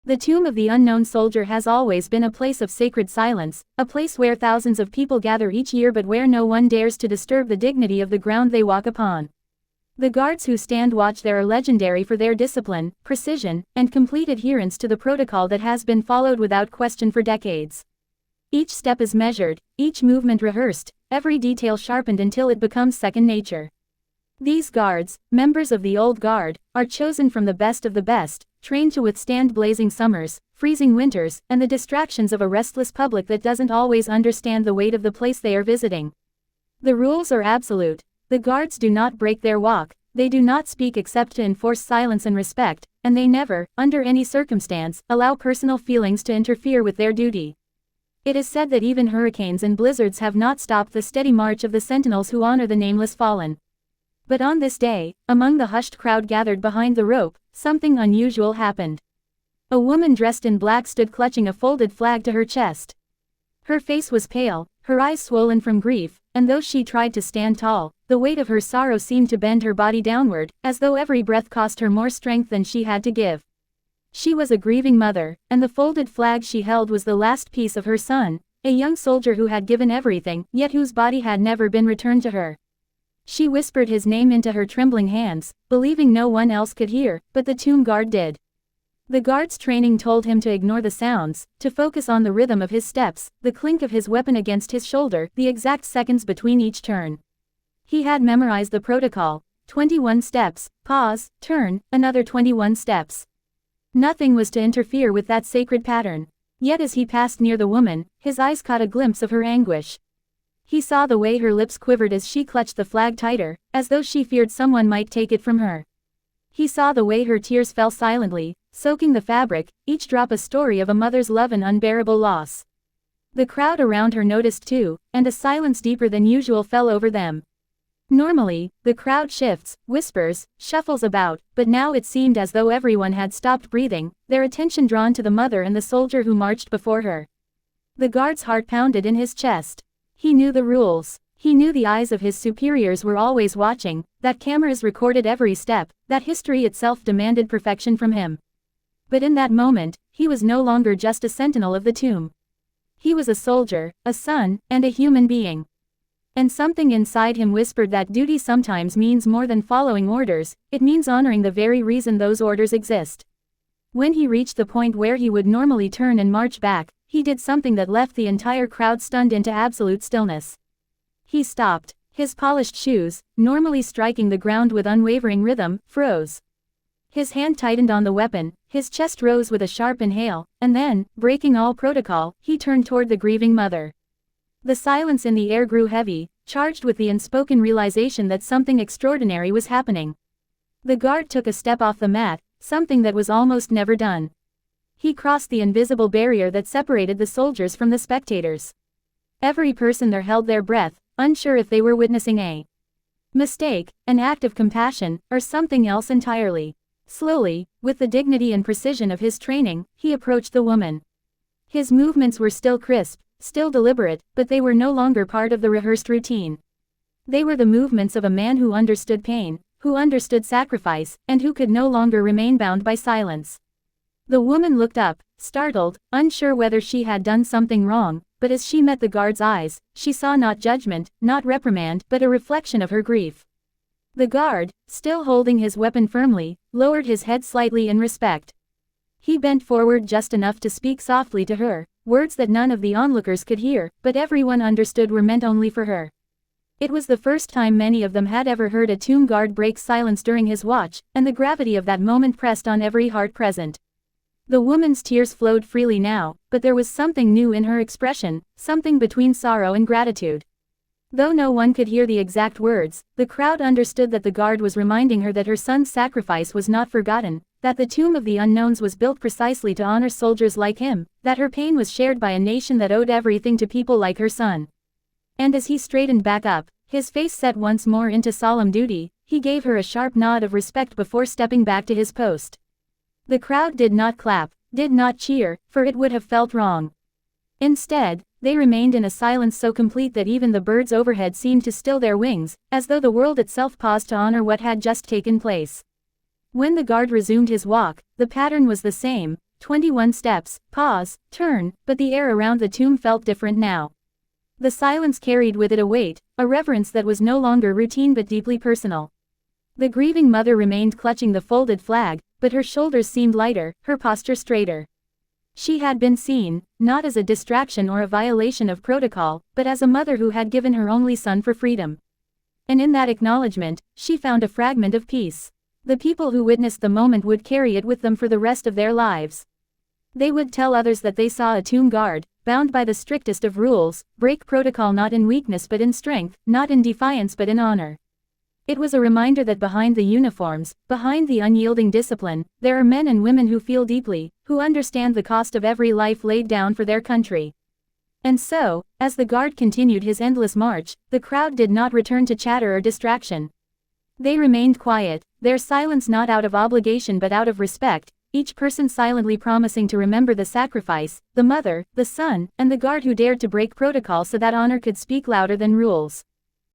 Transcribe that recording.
The tomb of the unknown soldier has always been a place of sacred silence, a place where thousands of people gather each year but where no one dares to disturb the dignity of the ground they walk upon. The guards who stand watch there are legendary for their discipline, precision, and complete adherence to the protocol that has been followed without question for decades. Each step is measured, each movement rehearsed, every detail sharpened until it becomes second nature. These guards, members of the old guard, are chosen from the best of the best, trained to withstand blazing summers, freezing winters, and the distractions of a restless public that doesn't always understand the weight of the place they are visiting. The rules are absolute. The guards do not break their walk, they do not speak except to enforce silence and respect, and they never, under any circumstance, allow personal feelings to interfere with their duty. It is said that even hurricanes and blizzards have not stopped the steady march of the sentinels who honor the nameless fallen. But on this day, among the hushed crowd gathered behind the rope, something unusual happened. A woman dressed in black stood clutching a folded flag to her chest. Her face was pale, her eyes swollen from grief, and though she tried to stand tall, the weight of her sorrow seemed to bend her body downward, as though every breath cost her more strength than she had to give. She was a grieving mother, and the folded flag she held was the last piece of her son, a young soldier who had given everything, yet whose body had never been returned to her. She whispered his name into her trembling hands, believing no one else could hear, but the tomb guard did. The guard's training told him to ignore the sounds, to focus on the rhythm of his steps, the clink of his weapon against his shoulder, the exact seconds between each turn. He had memorized the protocol: 21 steps, pause, turn, another 21 steps. Nothing was to interfere with that sacred pattern. Yet as he passed near the woman, his eyes caught a glimpse of her anguish. He saw the way her lips quivered as she clutched the flag tighter, as though she feared someone might take it from her. He saw the way her tears fell silently, soaking the fabric, each drop a story of a mother's love and unbearable loss. The crowd around her noticed too, and a silence deeper than usual fell over them. Normally, the crowd shifts, whispers, shuffles about, but now it seemed as though everyone had stopped breathing, their attention drawn to the mother and the soldier who marched before her. The guard's heart pounded in his chest. He knew the rules. He knew the eyes of his superiors were always watching, that cameras recorded every step, that history itself demanded perfection from him. But in that moment, he was no longer just a sentinel of the tomb. He was a soldier, a son, and a human being. And something inside him whispered that duty sometimes means more than following orders, it means honoring the very reason those orders exist. When he reached the point where he would normally turn and march back, he did something that left the entire crowd stunned into absolute stillness. He stopped. His polished shoes, normally striking the ground with unwavering rhythm, froze. His hand tightened on the weapon, his chest rose with a sharp inhale, and then, breaking all protocol, he turned toward the grieving mother. The silence in the air grew heavy, charged with the unspoken realization that something extraordinary was happening. The guard took a step off the mat, something that was almost never done. He crossed the invisible barrier that separated the soldiers from the spectators. Every person there held their breath, unsure if they were witnessing a mistake, an act of compassion, or something else entirely. Slowly, with the dignity and precision of his training, he approached the woman. His movements were still crisp, still deliberate, but they were no longer part of the rehearsed routine. They were the movements of a man who understood pain, who understood sacrifice, and who could no longer remain bound by silence. The woman looked up, startled, unsure whether she had done something wrong, but as she met the guard's eyes, she saw not judgment, not reprimand, but a reflection of her grief. The guard, still holding his weapon firmly, lowered his head slightly in respect. He bent forward just enough to speak softly to her, words that none of the onlookers could hear, but everyone understood were meant only for her. It was the first time many of them had ever heard a tomb guard break silence during his watch, and the gravity of that moment pressed on every heart present. The woman's tears flowed freely now, but there was something new in her expression, something between sorrow and gratitude. Though no one could hear the exact words, the crowd understood that the guard was reminding her that her son's sacrifice was not forgotten, that the tomb of the unknowns was built precisely to honor soldiers like him, that her pain was shared by a nation that owed everything to people like her son. And as he straightened back up, his face set once more into solemn duty, he gave her a sharp nod of respect before stepping back to his post. The crowd did not clap, did not cheer, for it would have felt wrong. Instead, they remained in a silence so complete that even the birds overhead seemed to still their wings, as though the world itself paused to honor what had just taken place. When the guard resumed his walk, the pattern was the same, 21 steps, pause, turn, but the air around the tomb felt different now. The silence carried with it a weight, a reverence that was no longer routine but deeply personal. The grieving mother remained clutching the folded flag, but her shoulders seemed lighter, her posture straighter. She had been seen, not as a distraction or a violation of protocol, but as a mother who had given her only son for freedom. And in that acknowledgement, she found a fragment of peace. The people who witnessed the moment would carry it with them for the rest of their lives. They would tell others that they saw a tomb guard, bound by the strictest of rules, break protocol not in weakness but in strength, not in defiance but in honor. It was a reminder that behind the uniforms, behind the unyielding discipline, there are men and women who feel deeply, who understand the cost of every life laid down for their country. And so, as the guard continued his endless march, the crowd did not return to chatter or distraction. They remained quiet, their silence not out of obligation but out of respect, each person silently promising to remember the sacrifice, the mother, the son, and the guard who dared to break protocol so that honor could speak louder than rules.